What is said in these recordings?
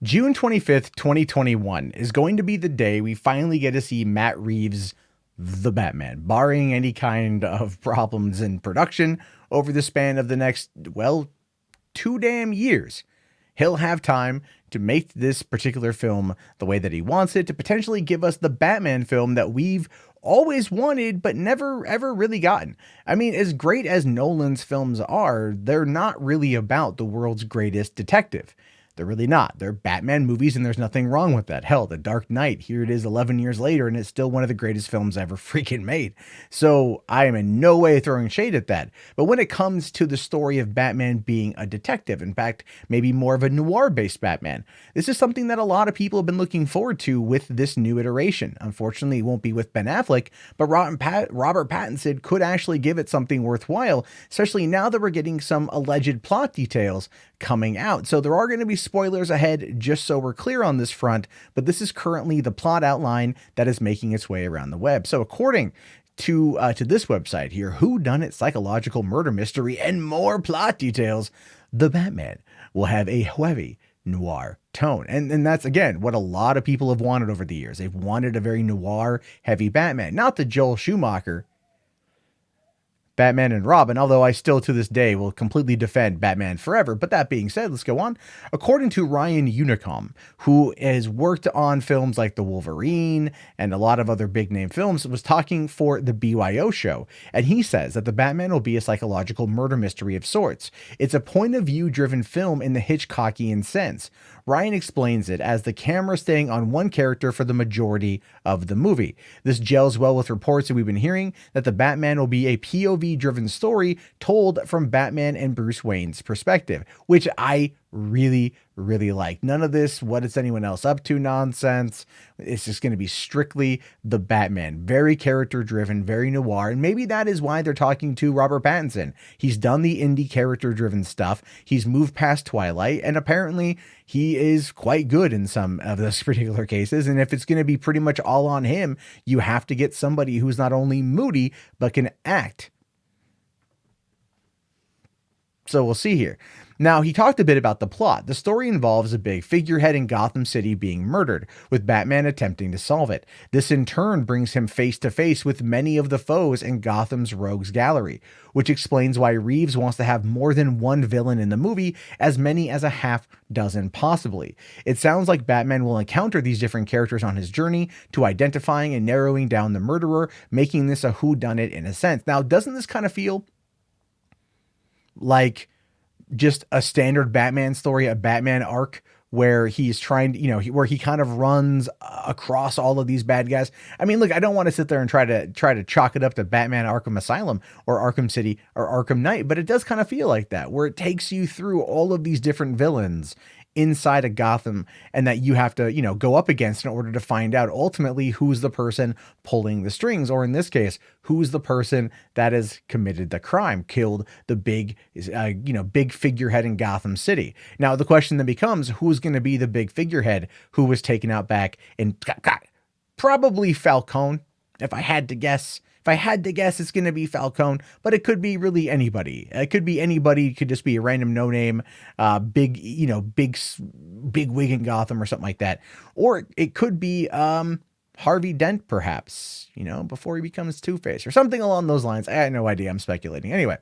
June 25th, 2021 is going to be the day we finally get to see Matt Reeves, the Batman, barring any kind of problems in production over the span of the next, well, 2 damn years. He'll have time to make this particular film the way that he wants it, to potentially give us the Batman film that we've always wanted but never ever really gotten. I mean, as great as Nolan's films are, they're not really about the world's greatest detective. They're really not. They're Batman movies, and there's nothing wrong with that. Hell, The Dark Knight, here it is 11 years later, and it's still one of the greatest films ever freaking made. So I am in no way throwing shade at that. But when it comes to the story of Batman being a detective, in fact, maybe more of a noir-based Batman, this is something that a lot of people have been looking forward to with this new iteration. Unfortunately, it won't be with Ben Affleck, but Robert Pattinson could actually give it something worthwhile, especially now that we're getting some alleged plot details coming out. So there are going to be spoilers ahead, just so we're clear on this front, but this is currently the plot outline that is making its way around the web. So according to this website here, whodunit psychological murder mystery and more plot details, the Batman will have a heavy noir tone. And that's, again, what a lot of people have wanted over the years. They've wanted a very noir heavy Batman, not the Joel Schumacher Batman and Robin, although I still to this day will completely defend Batman Forever. But that being said, let's go on. According to Ryan Unicomb, who has worked on films like The Wolverine and a lot of other big name films, was talking for the BYO show. And he says that the Batman will be a psychological murder mystery of sorts. It's a point of view driven film in the Hitchcockian sense. Ryan explains it as the camera staying on one character for the majority of the movie. This gels well with reports that we've been hearing that the Batman will be a POV driven story told from Batman and Bruce Wayne's perspective, which I really like. None of this what is anyone else up to nonsense. It's just going to be strictly the Batman. Very character driven, very noir. And maybe that is why they're talking to Robert Pattinson. He's done the indie character driven stuff. He's moved past Twilight, and apparently he is quite good in some of those particular cases. And if it's going to be pretty much all on him, you have to get somebody who's not only moody but can act. So we'll see here. Now, he talked a bit about the plot. The story involves a big figurehead in Gotham City being murdered, with Batman attempting to solve it. This in turn brings him face to face with many of the foes in Gotham's rogues gallery, which explains why Reeves wants to have more than one villain in the movie, as many as a half dozen possibly. It sounds like Batman will encounter these different characters on his journey to identifying and narrowing down the murderer, making this a whodunit in a sense. Now, doesn't this kind of feel like just a standard Batman story, a Batman arc where he's trying to, where he kind of runs across all of these bad guys? I mean, look, I don't want to sit there and try to chalk it up to Batman Arkham Asylum or Arkham City or Arkham Knight, but it does kind of feel like that, where it takes you through all of these different villains inside of Gotham, and that you have to, go up against in order to find out ultimately who's the person pulling the strings, or in this case, who's the person that has committed the crime, killed the big figurehead in Gotham City. Now, the question then becomes, who's going to be the big figurehead who was taken out back in probably Falcone, if I had to guess. If I had to guess, it's going to be Falcone, but it could be really anybody. It could be anybody. It could just be a random no-name, big wig in Gotham or something like that. Or it could be Harvey Dent, perhaps, before he becomes Two-Face or something along those lines. I had no idea. I'm speculating. Anyway,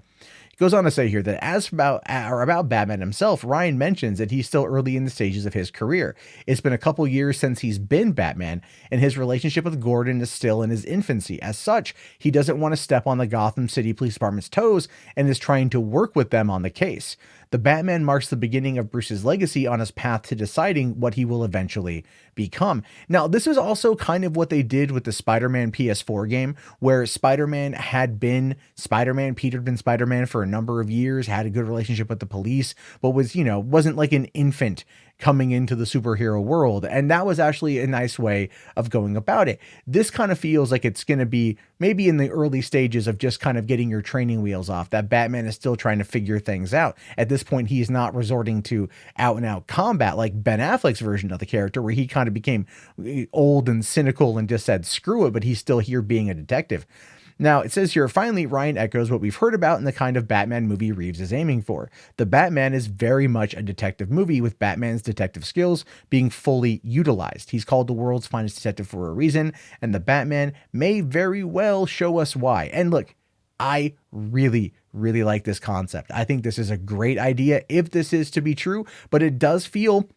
goes on to say here that about Batman himself, Ryan mentions that he's still early in the stages of his career. It's been a couple years since he's been Batman, and his relationship with Gordon is still in his infancy. As such, he doesn't want to step on the Gotham City Police Department's toes and is trying to work with them on the case. The Batman marks the beginning of Bruce's legacy on his path to deciding what he will eventually become. Now, this is also kind of what they did with the Spider-Man PS4 game, where Spider-Man had been Spider-Man, Peter had been Spider-Man for a number of years, had a good relationship with the police, but was, wasn't like an infant coming into the superhero world. And that was actually a nice way of going about it. This kind of feels like it's going to be maybe in the early stages of just kind of getting your training wheels off, that Batman is still trying to figure things out. At this point, he's not resorting to out and out combat like Ben Affleck's version of the character, where he kind of became old and cynical and just said, screw it, but he's still here being a detective. Now, it says here, finally, Ryan echoes what we've heard about in the kind of Batman movie Reeves is aiming for. The Batman is very much a detective movie, with Batman's detective skills being fully utilized. He's called the world's finest detective for a reason, and the Batman may very well show us why. And look, I really, really like this concept. I think this is a great idea if this is to be true, but it does feel,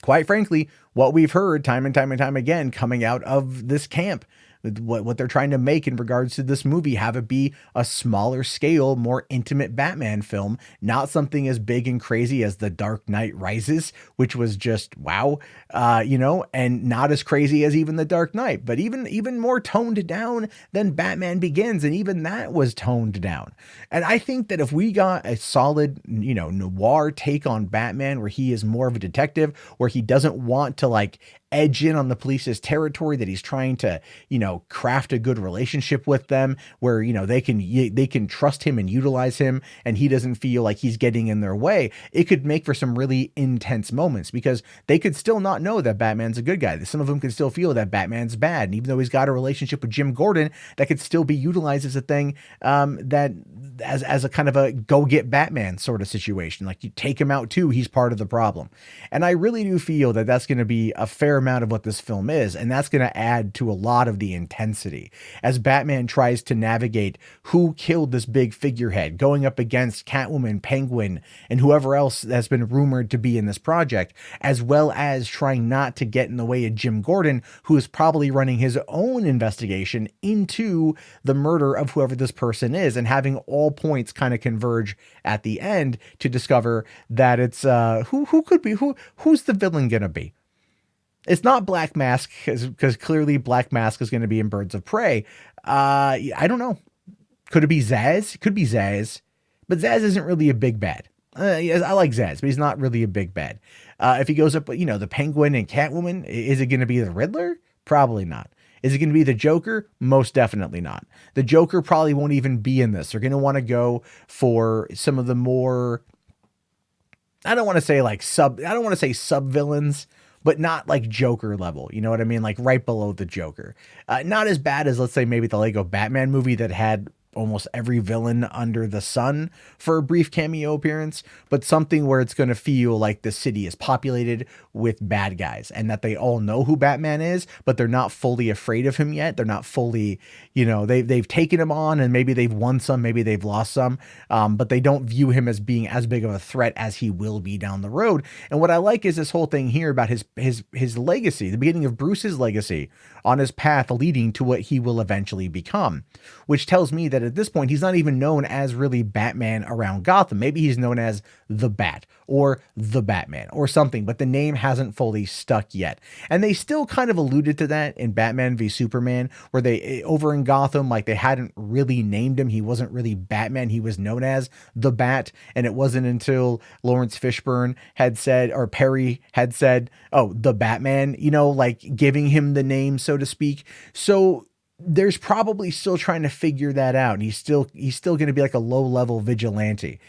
quite frankly, what we've heard time and time and time again coming out of this camp. What they're trying to make in regards to this movie, have it be a smaller scale, more intimate Batman film, not something as big and crazy as The Dark Knight Rises, which was just wow, and not as crazy as even The Dark Knight, but even more toned down than Batman Begins, and even that was toned down. And I think that if we got a solid, noir take on Batman, where he is more of a detective, where he doesn't want to like edge in on the police's territory, that he's trying to, craft a good relationship with them, where, they can trust him and utilize him, and he doesn't feel like he's getting in their way, it could make for some really intense moments, because they could still not know that Batman's a good guy. Some of them could still feel that Batman's bad. And even though he's got a relationship with Jim Gordon, that could still be utilized as a thing, that as a kind of a go get Batman sort of situation. Like, you take him out too, he's part of the problem. And I really do feel that that's going to be a fair amount of what this film is, and that's going to add to a lot of the intensity as Batman tries to navigate who killed this big figurehead, going up against Catwoman, Penguin, and whoever else has been rumored to be in this project, as well as trying not to get in the way of Jim Gordon, who is probably running his own investigation into the murder of whoever this person is, and having all points kind of converge at the end to discover that it's who's the villain gonna be. It's not Black Mask, because clearly Black Mask is going to be in Birds of Prey. I don't know. Could it be Zsasz? Could be Zsasz, but Zsasz isn't really a big bad. Yes, I like Zsasz, but he's not really a big bad. If he goes up, the Penguin and Catwoman, is it going to be the Riddler? Probably not. Is it going to be the Joker? Most definitely not. The Joker probably won't even be in this. They're going to want to go for some of the more, I don't want to say sub villains, but not like Joker level. You know what I mean? Like right below the Joker. Not as bad as, let's say, maybe the Lego Batman movie that had almost every villain under the sun for a brief cameo appearance, but something where it's going to feel like the city is populated with bad guys, and that they all know who Batman is, but they're not fully afraid of him yet. They're not fully, they've taken him on, and maybe they've won some, maybe they've lost some, but they don't view him as being as big of a threat as he will be down the road. And what I like is this whole thing here about his legacy, the beginning of Bruce's legacy on his path leading to what he will eventually become, which tells me that at this point, he's not even known as really Batman around Gotham. Maybe he's known as the Bat or the Batman or something, but the name hasn't fully stuck yet. And they still kind of alluded to that in Batman v Superman, where they, over in Gotham, like they hadn't really named him. He wasn't really Batman. He was known as the Bat. And it wasn't until Lawrence Fishburne had said, or Perry had said, oh, the Batman, like giving him the name, so to speak. So there's probably still trying to figure that out. And he's still going to be like a low level vigilante.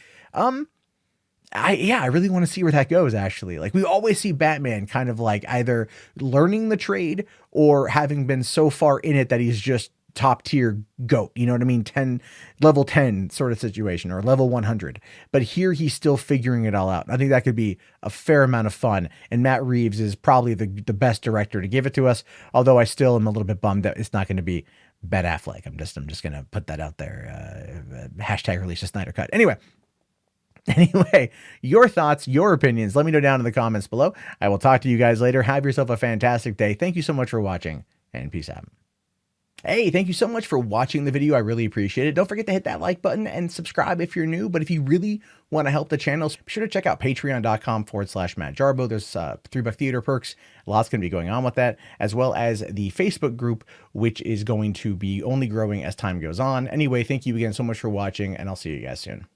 I really want to see where that goes, actually. Like, we always see Batman kind of like either learning the trade or having been so far in it that he's just top tier goat, you know what I mean? Level 10 sort of situation, or level 100. But here he's still figuring it all out. I think that could be a fair amount of fun. And Matt Reeves is probably the best director to give it to us. Although I still am a little bit bummed that it's not going to be Ben Affleck. I'm just going to put that out there. Hashtag release the Snyder Cut. Anyway, your thoughts, your opinions, let me know down in the comments below. I will talk to you guys later. Have yourself a fantastic day. Thank you so much for watching, and peace out. Hey, thank you so much for watching the video. I really appreciate it. Don't forget to hit that like button and subscribe if you're new. But if you really want to help the channel, be sure to check out patreon.com/Matt Jarbo. There's $3 theater perks. Lots going to be going on with that, as well as the Facebook group, which is going to be only growing as time goes on. Anyway, thank you again so much for watching, and I'll see you guys soon.